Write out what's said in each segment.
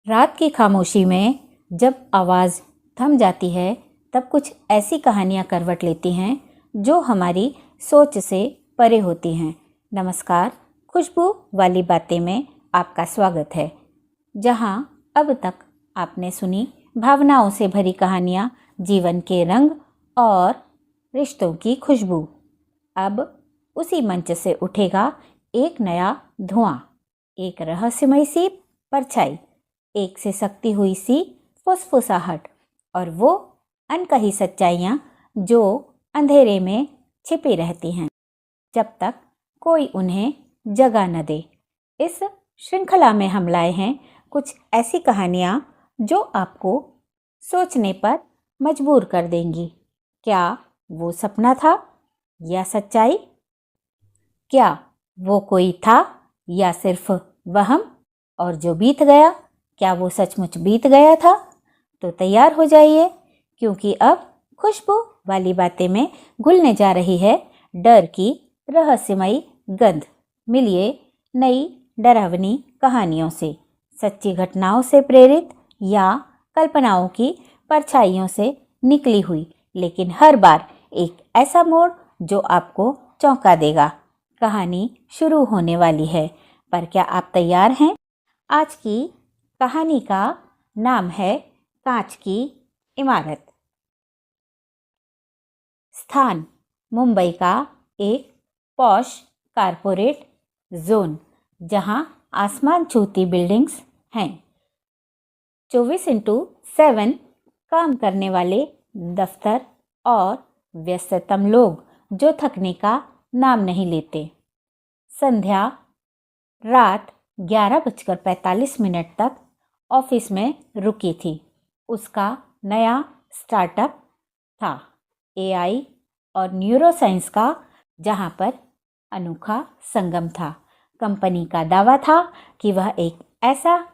रात की खामोशी में जब आवाज़ थम जाती है तब कुछ ऐसी कहानियाँ करवट लेती हैं जो हमारी सोच से परे होती हैं। नमस्कार, खुशबू वाली बातें में आपका स्वागत है, जहाँ अब तक आपने सुनी भावनाओं से भरी कहानियाँ, जीवन के रंग और रिश्तों की खुशबू। अब उसी मंच से उठेगा एक नया धुआं, एक रहस्यमय सी परछाई, एक से सकती हुई सी फुसफुसाहट और वो अनकही सच्चाइयाँ जो अंधेरे में छिपी रहती हैं जब तक कोई उन्हें जगा न दे। इस श्रृंखला में हम लाए हैं कुछ ऐसी कहानियाँ जो आपको सोचने पर मजबूर कर देंगी। क्या वो सपना था या सच्चाई? क्या वो कोई था या सिर्फ वहम? और जो बीत गया, क्या वो सचमुच बीत गया था? तो तैयार हो जाइए, क्योंकि अब खुशबू वाली बातें में घुलने जा रही है डर की रहस्यमयी गंध। मिलिए नई डरावनी कहानियों से, सच्ची घटनाओं से प्रेरित या कल्पनाओं की परछाइयों से निकली हुई, लेकिन हर बार एक ऐसा मोड़ जो आपको चौंका देगा। कहानी शुरू होने वाली है, पर क्या आप तैयार हैं? आज की कहानी का नाम है कांच की इमारत। स्थान मुंबई का एक पॉश कारपोरेट जोन, जहां आसमान छूती बिल्डिंग्स हैं, 24x7 काम करने वाले दफ्तर और व्यस्ततम लोग जो थकने का नाम नहीं लेते। संध्या रात 11:45 तक ऑफिस में रुकी थी। उसका नया स्टार्टअप था, एआई और न्यूरोसाइंस का, जहां पर अनोखा संगम था। कंपनी का दावा था कि वह एक ऐसा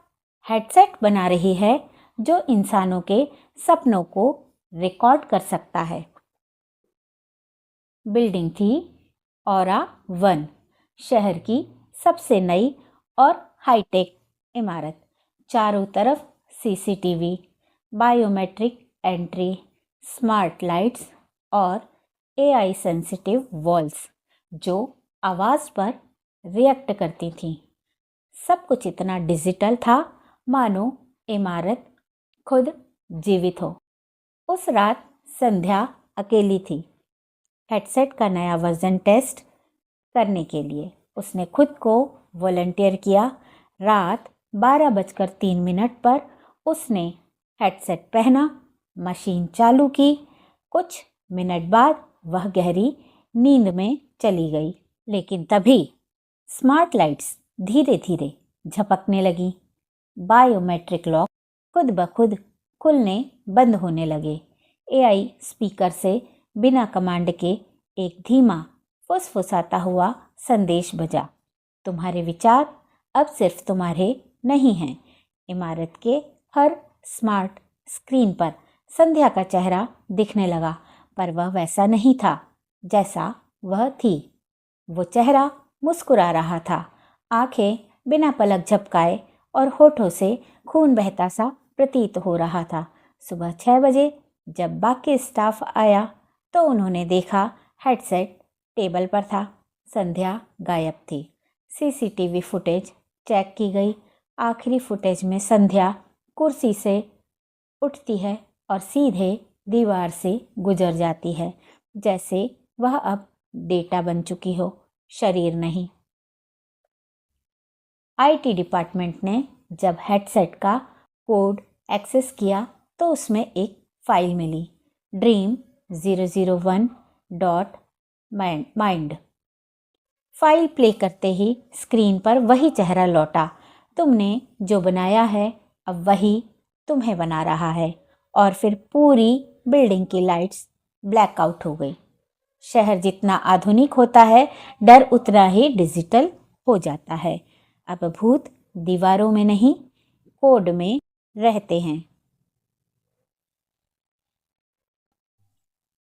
हेडसेट बना रही है जो इंसानों के सपनों को रिकॉर्ड कर सकता है। बिल्डिंग थी ऑरा 1, शहर की सबसे नई और हाईटेक इमारत। चारों तरफ CCTV, biometric entry, smart lights और एआई सेंसिटिव वॉल्स जो आवाज़ पर रिएक्ट करती थीं। सब कुछ इतना डिजिटल था मानो इमारत खुद जीवित हो। उस रात संध्या अकेली थी। हेडसेट का नया वर्जन टेस्ट करने के लिए उसने खुद को वॉलंटियर किया। रात 12:03 पर उसने हेडसेट पहना, मशीन चालू की। कुछ मिनट बाद वह गहरी नींद में चली गई, लेकिन तभी स्मार्ट लाइट्स धीरे धीरे झपकने लगी। बायोमेट्रिक लॉक खुद ब खुद खुलने बंद होने लगे। एआई स्पीकर से बिना कमांड के एक धीमा फुसफुसाता हुआ संदेश बजा, तुम्हारे विचार अब सिर्फ तुम्हारे नहीं हैं। इमारत के हर स्मार्ट स्क्रीन पर संध्या का चेहरा दिखने लगा, पर वह वैसा नहीं था जैसा वह थी। वो चेहरा मुस्कुरा रहा था, आंखें बिना पलक झपकाए और होठों से खून बहता सा प्रतीत हो रहा था। सुबह 6 बजे जब बाकी स्टाफ आया तो उन्होंने देखा हेडसेट टेबल पर था। संध्या गायब थी। सीसीटीवी फुटेज चेक की गई। आखिरी फुटेज में संध्या कुर्सी से उठती है और सीधे दीवार से गुजर जाती है, जैसे वह अब डेटा बन चुकी हो, शरीर नहीं। आईटी डिपार्टमेंट ने जब हेडसेट का कोड एक्सेस किया तो उसमें एक फाइल मिली, dream001.mind। फाइल प्ले करते ही स्क्रीन पर वही चेहरा लौटा। तुमने जो बनाया है अब वही तुम्हें बना रहा है। और फिर पूरी बिल्डिंग की लाइट्स ब्लैकआउट हो गई। शहर जितना आधुनिक होता है, डर उतना ही डिजिटल हो जाता है। अब भूत दीवारों में नहीं, कोड में रहते हैं।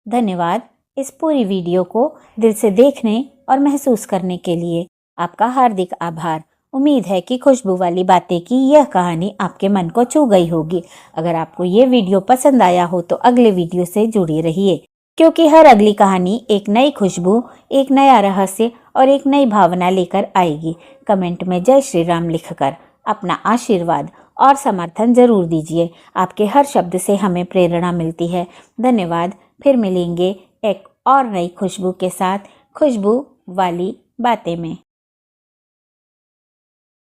धन्यवाद इस पूरी वीडियो को दिल से देखने और महसूस करने के लिए। आपका हार्दिक आभार। उम्मीद है कि खुशबू वाली बातें की यह कहानी आपके मन को छू गई होगी। अगर आपको ये वीडियो पसंद आया हो तो अगले वीडियो से जुड़े रहिए, क्योंकि हर अगली कहानी एक नई खुशबू, एक नया रहस्य और एक नई भावना लेकर आएगी। कमेंट में जय श्री राम लिखकर अपना आशीर्वाद और समर्थन जरूर दीजिए। आपके हर शब्द से हमें प्रेरणा मिलती है। धन्यवाद। फिर मिलेंगे एक और नई खुशबू के साथ, खुशबू वाली बातें में।